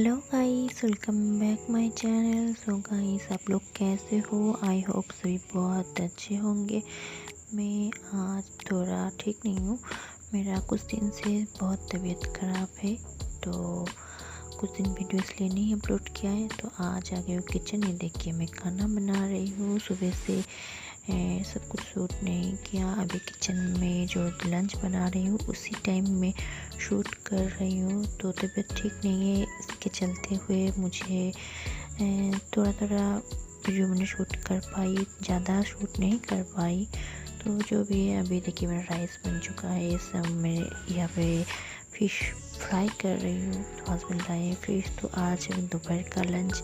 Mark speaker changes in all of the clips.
Speaker 1: Hello guys, welcome back my channel. So guys, आप लोग कैसे हो? आई होप सभी बहुत अच्छे होंगे। मैं आज थोड़ा ठीक नहीं हूँ। मेरा कुछ दिन से बहुत तबीयत ख़राब है, तो कुछ दिन वीडियो इसलिए नहीं अपलोड किया है। तो आज आ गई हूँ किचन। ये देखिए, मैं खाना बना रही हूँ। सुबह से सब कुछ शूट नहीं किया। अभी किचन में जो लंच बना रही हूँ उसी टाइम में शूट कर रही हूँ। तो तबीयत ठीक नहीं है, इसके चलते हुए मुझे थोड़ा थोड़ा वीडियो मैंने शूट कर पाई, ज़्यादा शूट नहीं कर पाई। तो जो भी है, अभी देखिए मेरा राइस बन चुका है। सब मैं यहाँ पे फ़िश फ्राई कर रही हूँ। तो हस्बैंड लाए हैं फ़िश। तो आज दोपहर का लंच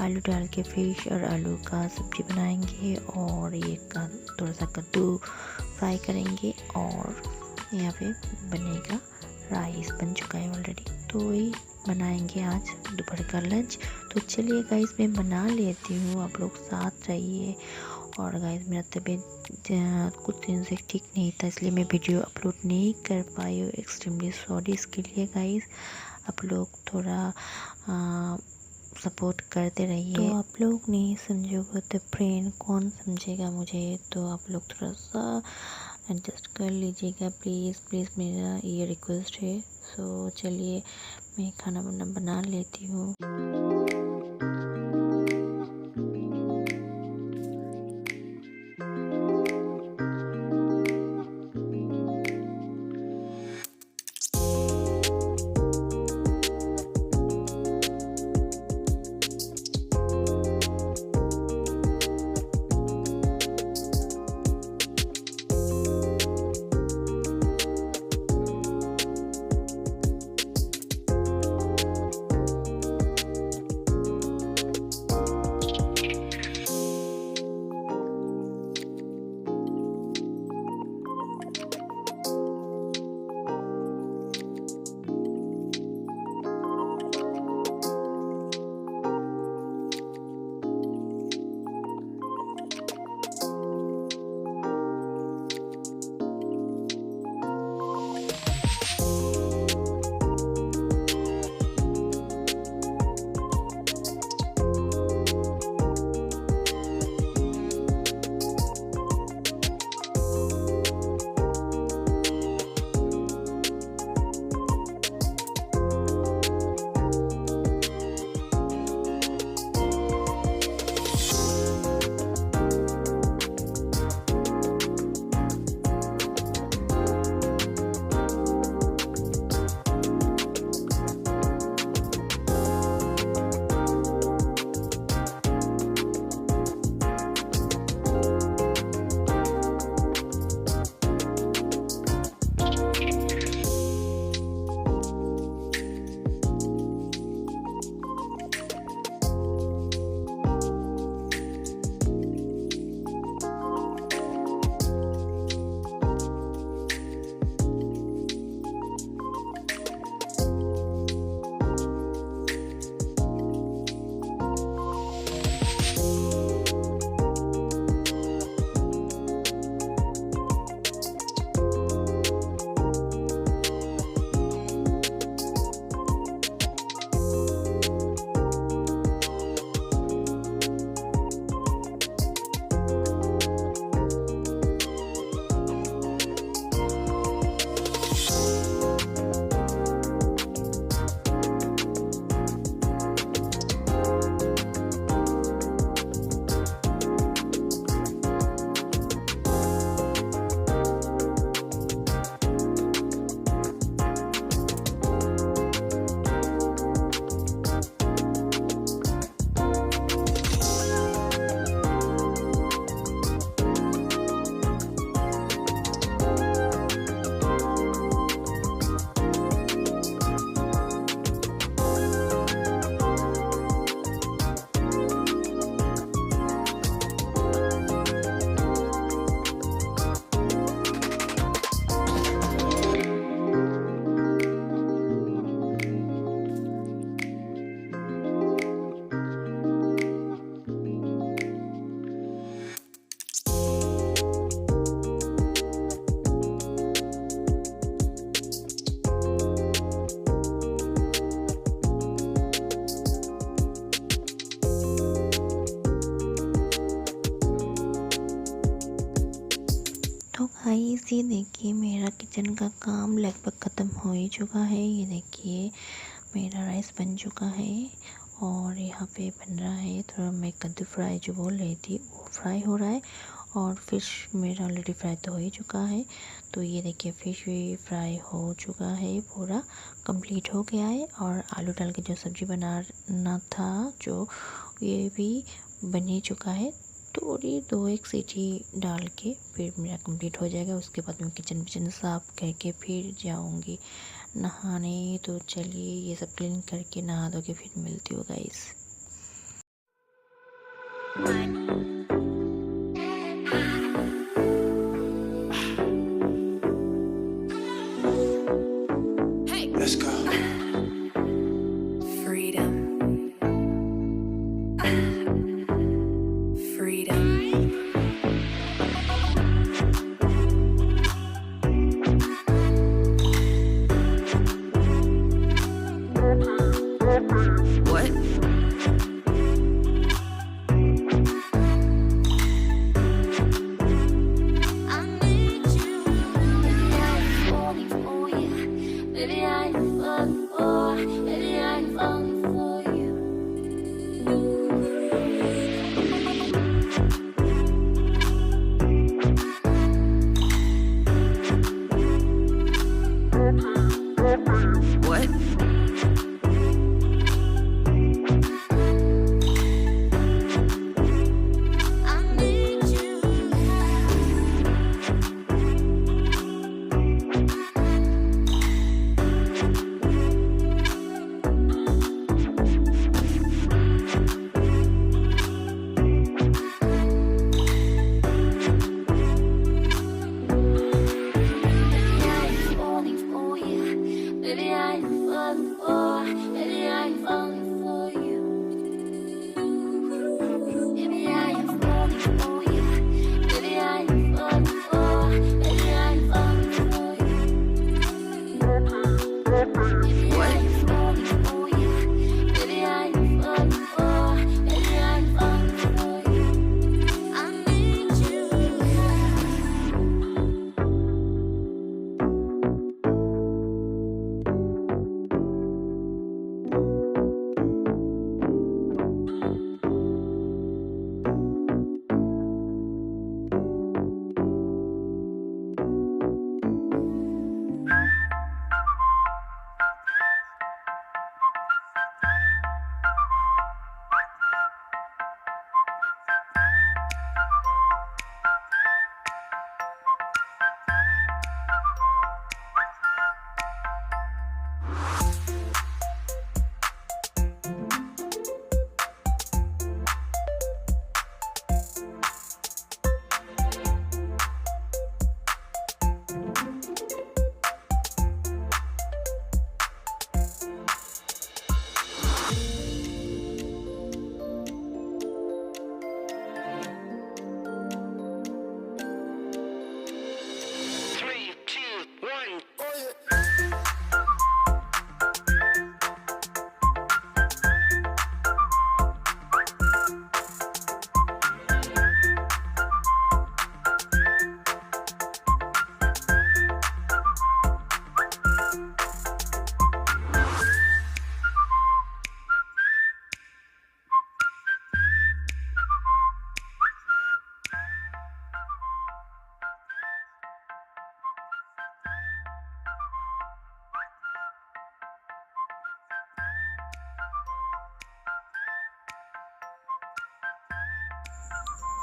Speaker 1: आलू डाल के फ़िश और आलू का सब्ज़ी बनाएंगे, और ये थोड़ा सा कद्दू फ्राई करेंगे, और यहाँ पे बनेगा राइस। बन चुका है ऑलरेडी। तो वही बनाएंगे आज दोपहर का लंच। तो चलिए गाइस, मैं बना लेती हूँ, आप लोग साथ रहिए। और गाइस, मेरा तबीयत कुछ दिन से ठीक नहीं था, इसलिए मैं वीडियो अपलोड नहीं कर पाई हूँ। एक्सट्रीमली सॉरी इसके लिए गाइस। आप लोग थोड़ा सपोर्ट करते रहिए। तो आप लोग नहीं समझोगे तो फ्रेंड कौन समझेगा मुझे? तो आप लोग थोड़ा सा एडजस्ट कर लीजिएगा प्लीज़ प्लीज़, मेरा ये रिक्वेस्ट है। सो चलिए, मैं खाना बना लेती हूँ। गाइस ये देखिए मेरा किचन का काम लगभग ख़त्म हो ही चुका है। ये देखिए मेरा राइस बन चुका है और यहाँ पे बन रहा है थोड़ा मैं कद्दू फ्राई जो बोल रही थी वो फ्राई हो रहा है और फिश मेरा ऑलरेडी फ्राई तो हो ही चुका है। तो ये देखिए फिश भी फ्राई हो चुका है, पूरा कंप्लीट हो गया है। और आलू डाल के जो सब्ज़ी बनाना था जो ये भी बन ही चुका है। थोड़ी 2-1 सीटी डाल के फिर मेरा कंप्लीट हो जाएगा। उसके बाद मैं किचन साफ़ करके फिर जाऊंगी नहाने। तो चलिए ये सब क्लीन करके नहा धो के फिर मिलती हूँ guys.
Speaker 2: Let's go. Freedom. Freedom. What? What?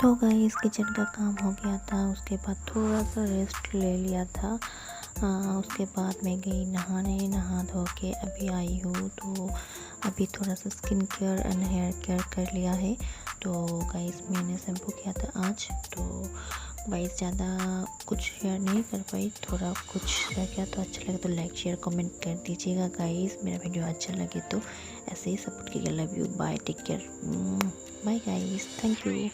Speaker 1: तो गाइस किचन का काम हो गया था, उसके बाद थोड़ा सा रेस्ट ले लिया था। उसके बाद मैं गई नहाने, नहा धो के अभी आई हूँ। तो अभी थोड़ा सा skin care and hair care कर लिया है। तो गाइस मैंने शैम्पू किया था आज। तो गाइस ज़्यादा कुछ शेयर नहीं कर पाई, थोड़ा कुछ शेयर किया। तो अच्छा लगे तो लाइक शेयर कमेंट कर दीजिएगा गाइस। मेरा वीडियो अच्छा लगे तो ऐसे ही सपोर्ट कीजिए। Love you, bye, take care, bye guys, thank you.